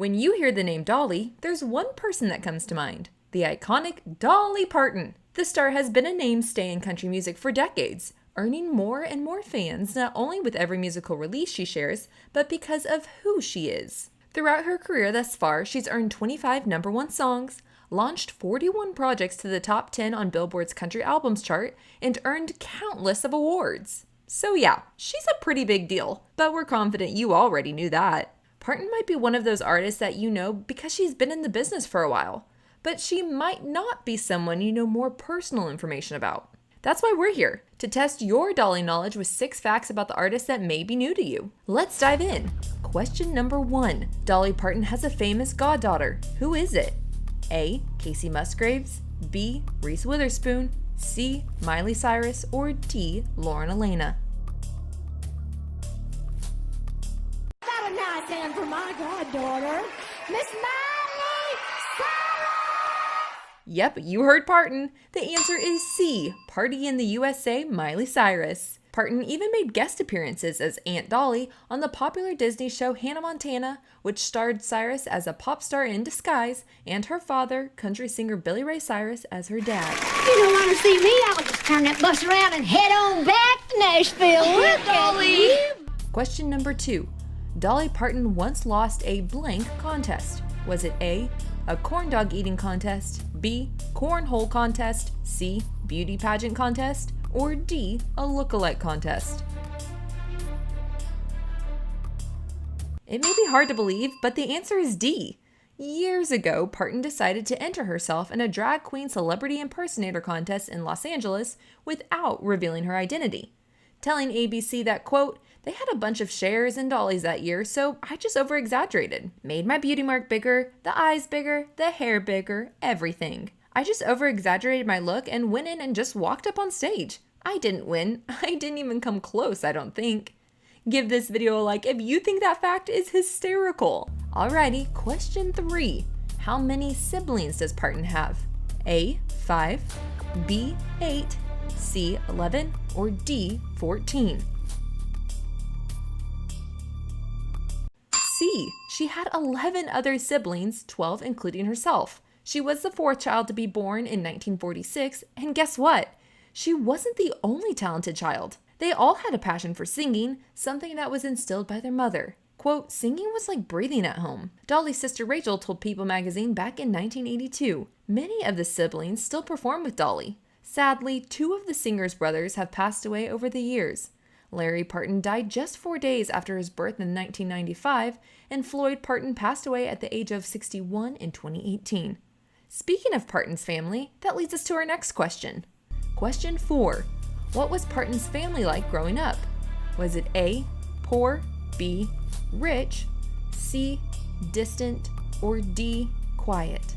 When you hear the name Dolly, there's one person that comes to mind, the iconic Dolly Parton. The star has been a mainstay in country music for decades, earning more and more fans not only with every musical release she shares, but because of who she is. Throughout her career thus far, she's earned 25 #1 songs, launched 41 projects to the top 10 on Billboard's Country Albums chart, and earned countless of awards. So yeah, she's a pretty big deal, but we're confident you already knew that. Parton might be one of those artists that you know because she's been in the business for a while, but she might not be someone you know more personal information about. That's why we're here, to test your Dolly knowledge with 6 facts about the artist that may be new to you. Let's dive in. Question number 1. Dolly Parton has a famous goddaughter. Who is it? A. Casey Musgraves, B. Reese Witherspoon, C. Miley Cyrus, or D. Lauren Elena? Got a nice hand for my goddaughter, Miss Miley Cyrus! Yep, you heard Parton. The answer is C. Party in the USA, Miley Cyrus. Parton even made guest appearances as Aunt Dolly on the popular Disney show Hannah Montana, which starred Cyrus as a pop star in disguise and her father, country singer Billy Ray Cyrus, as her dad. You don't want to see me, I'll just turn that bus around and head on back to Nashville. Look, Dolly! Question number 2. Dolly Parton once lost a blank contest. Was it A. a corn dog eating contest, B. cornhole contest, C. beauty pageant contest, or D. a look-alike contest? It may be hard to believe, but the answer is D. Years ago, Parton decided to enter herself in a drag queen celebrity impersonator contest in Los Angeles without revealing her identity, telling ABC that, quote, they had a bunch of Chers and Dollys that year, so I just over-exaggerated. Made my beauty mark bigger, the eyes bigger, the hair bigger, everything. I just over-exaggerated my look and went in and just walked up on stage. I didn't win. I didn't even come close, I don't think. Give this video a like if you think that fact is hysterical. Alrighty, question 3. How many siblings does Parton have? A. 5, B. 8, C. 11, or D. 14? C. She had 11 other siblings, 12 including herself. She was the 4th child to be born in 1946, and guess what? She wasn't the only talented child. They all had a passion for singing, something that was instilled by their mother. Quote, singing was like breathing at home. Dolly's sister Rachel told People magazine back in 1982. Many of the siblings still perform with Dolly. Sadly, 2 of the singer's brothers have passed away over the years. Larry Parton died just 4 days after his birth in 1995, and Floyd Parton passed away at the age of 61 in 2018. Speaking of Parton's family, that leads us to our next question. Question 4. What was Parton's family like growing up? Was it A. poor, B. rich, C. distant, or D. quiet?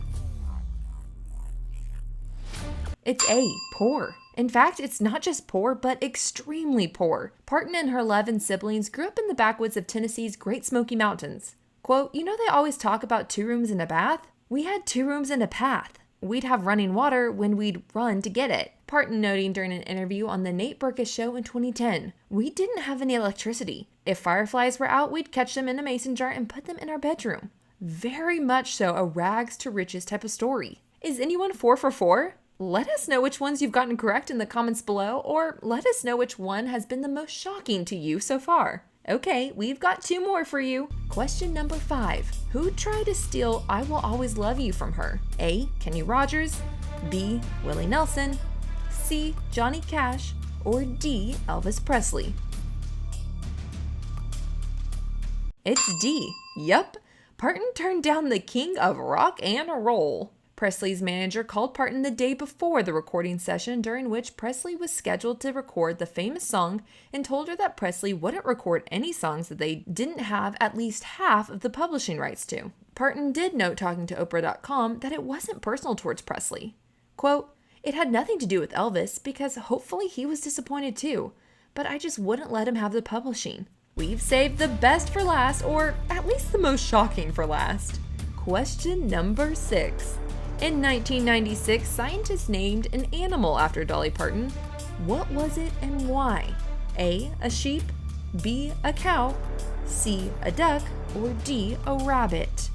It's A. poor. In fact, it's not just poor, but extremely poor. Parton and her 11 siblings grew up in the backwoods of Tennessee's Great Smoky Mountains. Quote, you know they always talk about 2 rooms and a bath? We had 2 rooms and a path. We'd have running water when we'd run to get it. Parton noting during an interview on the Nate Berkus Show in 2010, we didn't have any electricity. If fireflies were out, we'd catch them in a mason jar and put them in our bedroom. Very much so a rags to riches type of story. Is anyone 4 for 4? Let us know which ones you've gotten correct in the comments below, or let us know which one has been the most shocking to you so far. Okay, we've got 2 more for you. Question number 5. Who tried to steal I Will Always Love You from her? A. Kenny Rogers, B. Willie Nelson, C. Johnny Cash, or D. Elvis Presley? It's D. Yup. Parton turned down the king of rock and roll. Presley's manager called Parton the day before the recording session during which Presley was scheduled to record the famous song and told her that Presley wouldn't record any songs that they didn't have at least half of the publishing rights to. Parton did note talking to Oprah.com that it wasn't personal towards Presley. Quote, it had nothing to do with Elvis because hopefully he was disappointed too, but I just wouldn't let him have the publishing. We've saved the best for last, or at least the most shocking for last. Question number 6. In 1996, scientists named an animal after Dolly Parton. What was it and why? A. a sheep, B. a cow, C. a duck, or D. a rabbit?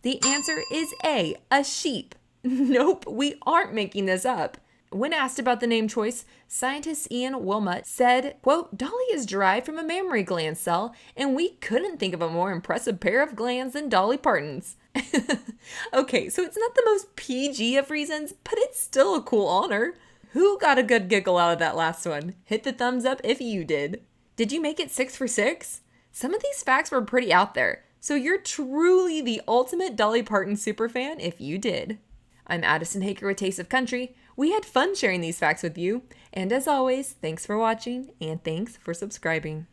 The answer is a sheep. Nope, we aren't making this up. When asked about the name choice, scientist Ian Wilmot said, quote, Dolly is derived from a mammary gland cell, and we couldn't think of a more impressive pair of glands than Dolly Parton's. Okay, so it's not the most PG of reasons, but it's still a cool honor. Who got a good giggle out of that last one? Hit the thumbs up if you did. Did you make it 6 for 6? Some of these facts were pretty out there, so you're truly the ultimate Dolly Parton superfan if you did. I'm Addison Haker with Taste of Country. We had fun sharing these facts with you. And as always, thanks for watching and thanks for subscribing.